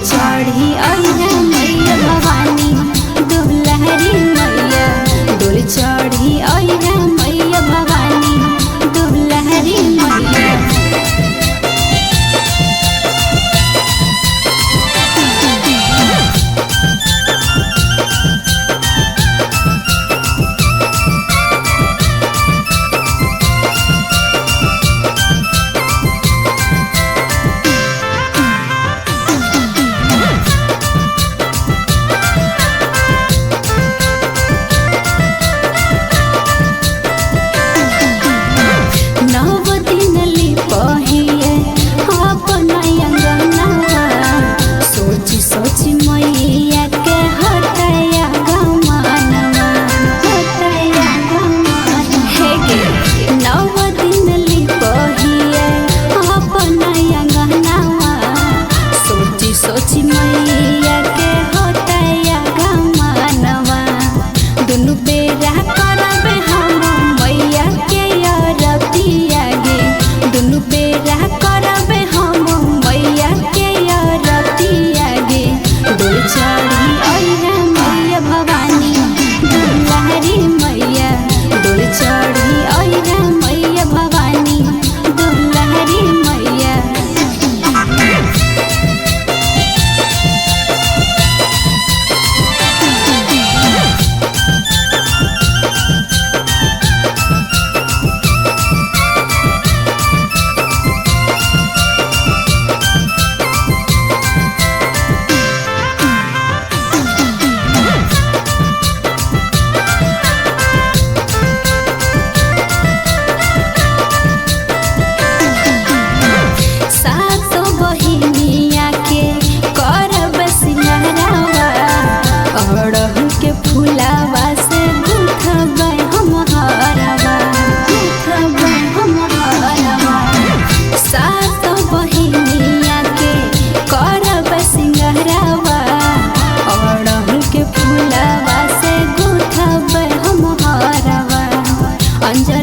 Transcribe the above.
चढ़ी अइहा मैया भवानी दुलहरी मैया डोल चढ़ी अइहा मैया भवानी दुलहरी मैया। सोची मैया के होतया गमनवा दुनु बेरा करबे हम मैया के अरतिया गे दुनु बेरा करबे हम मैया के अरतिया गे। डोल चढ़ी अइहा मैया भवानी दुलहरी मैया डोल चढ़ी अइहा मैया भवानी दुलहरी मैया। फुलावा से गुथबे हम हरवा गुथबे हम हरवा सात बहिनिया के करबे सिंगरवा अड़हुल के फुलावा से गुथबे हम हरवा। अंजलि